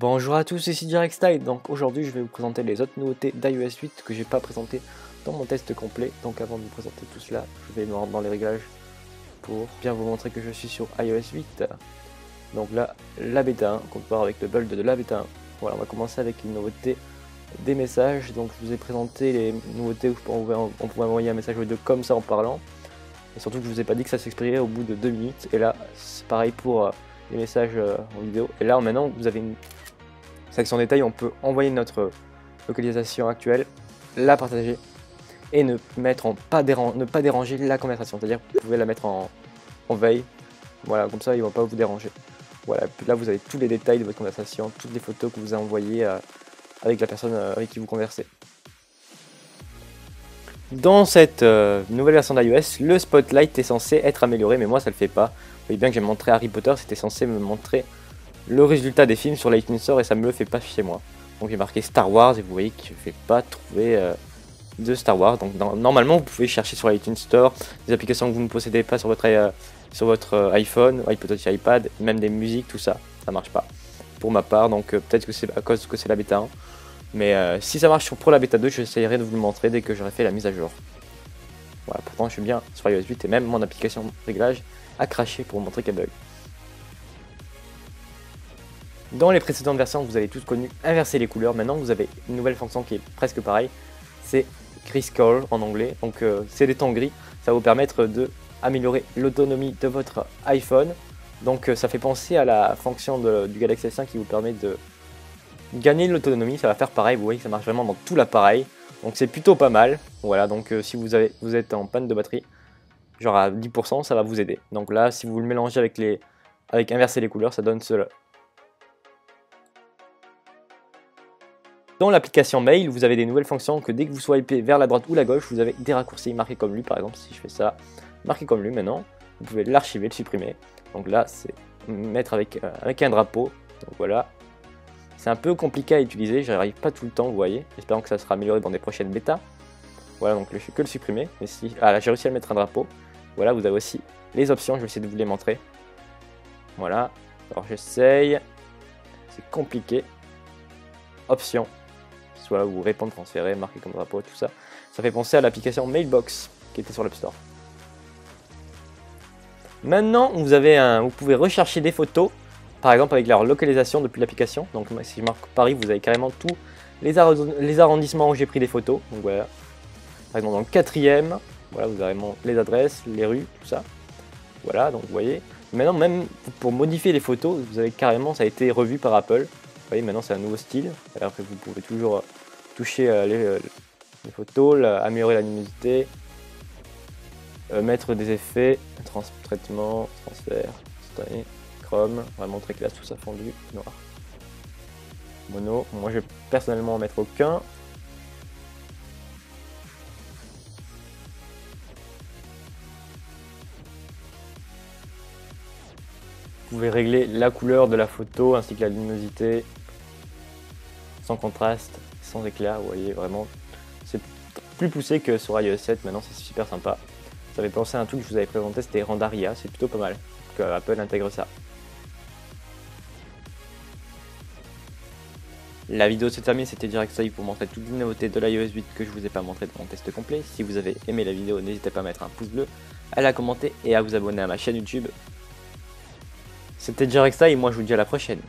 Bonjour à tous, ici DirectStyle. Donc aujourd'hui je vais vous présenter les autres nouveautés d'iOS 8 que j'ai pas présentées dans mon test complet. Donc avant de vous présenter tout cela, je vais me rendre dans les réglages pour bien vous montrer que je suis sur iOS 8. Donc là, la bêta 1, qu'on peut voir avec le build de la bêta 1. Voilà, on va commencer avec une nouveauté des messages. Donc je vous ai présenté les nouveautés où on pouvait envoyer un message audio comme ça en parlant. Et surtout que je vous ai pas dit que ça s'expirait au bout de 2 minutes. Et là, c'est pareil pour les messages en vidéo. Et là, maintenant, vous avez une section détail, on peut envoyer notre localisation actuelle, la partager et ne pas déranger la conversation. C'est-à-dire que vous pouvez la mettre en veille. Voilà, comme ça, ils ne vont pas vous déranger. Voilà, puis là, vous avez tous les détails de votre conversation, toutes les photos que vous avez envoyées avec la personne avec qui vous conversez. Dans cette nouvelle version d'iOS, le Spotlight est censé être amélioré, mais moi ça le fait pas. Vous voyez bien que j'ai montré Harry Potter, c'était censé me montrer le résultat des films sur l'iTunes Store et ça me le fait pas chez moi. Donc j'ai marqué Star Wars et vous voyez que je ne vais pas trouver de Star Wars. Donc normalement vous pouvez chercher sur l'iTunes Store des applications que vous ne possédez pas sur votre iPhone, peut-être sur iPad, même des musiques, tout ça, ça marche pas pour ma part. Donc peut-être que c'est à cause que c'est la bêta 1. Mais si ça marche pour la bêta 2, j'essaierai de vous le montrer dès que j'aurai fait la mise à jour. Voilà, pourtant je suis bien sur iOS 8 et même mon application de réglage a craché pour vous montrer qu'elle bug. Dans les précédentes versions, vous avez tous connu inverser les couleurs. Maintenant, vous avez une nouvelle fonction qui est presque pareille. C'est Grayscale en anglais. Donc, c'est des tons gris. Ça va vous permettre d'améliorer l'autonomie de votre iPhone. Donc, ça fait penser à la fonction du Galaxy S5 qui vous permet de gagner l'autonomie. Ça va faire pareil. Vous voyez que ça marche vraiment dans tout l'appareil. Donc, c'est plutôt pas mal. Voilà. Donc, si vous êtes en panne de batterie, genre à 10%, ça va vous aider. Donc là, si vous le mélangez avec inverser les couleurs, ça donne cela. Dans l'application Mail, vous avez des nouvelles fonctions que dès que vous swipez vers la droite ou la gauche, vous avez des raccourcis marqués comme lui. Par exemple, si je fais ça, marqué comme lui maintenant, vous pouvez l'archiver, le supprimer. Donc là, c'est mettre avec un drapeau. Donc voilà. C'est un peu compliqué à utiliser, j'arrive pas tout le temps, vous voyez. Espérons que ça sera amélioré dans des prochaines bêtas. Voilà, donc je fais que le supprimer. Mais si... Ah là, j'ai réussi à mettre un drapeau. Voilà, vous avez aussi les options, je vais essayer de vous les montrer. Voilà. Alors j'essaye. C'est compliqué. Options. Soit ou répondre, transférer, marquer comme drapeau, tout ça. Ça fait penser à l'application Mailbox qui était sur l'App Store. Maintenant, vous pouvez rechercher des photos, par exemple avec leur localisation depuis l'application. Donc si je marque Paris, vous avez carrément tous les arrondissements où j'ai pris des photos. Donc voilà. Par exemple dans le 4e, voilà, vous avez les adresses, les rues, tout ça. Voilà, donc vous voyez. Maintenant, même pour modifier les photos, vous avez carrément, ça a été revu par Apple. Vous voyez, maintenant c'est un nouveau style. Alors que vous pouvez toujours toucher les photos, améliorer la luminosité, mettre des effets, traitement, transfert, instantané, chrome, on va montrer classe, tout ça fondu, noir. Mono, moi je vais personnellement en mettre aucun. Vous pouvez régler la couleur de la photo ainsi que la luminosité, sans contraste, sans éclair, vous voyez vraiment, c'est plus poussé que sur iOS 7, maintenant c'est super sympa. Ça fait penser à un truc que je vous avais présenté, c'était Rendaria, c'est plutôt pas mal que Apple intègre ça. La vidéo se termine, c'était DirectStyle pour montrer toutes les nouveautés de l'iOS 8 que je vous ai pas montré dans mon test complet. Si vous avez aimé la vidéo, n'hésitez pas à mettre un pouce bleu, à la commenter et à vous abonner à ma chaîne YouTube. C'était DirectStyle et moi je vous dis à la prochaine.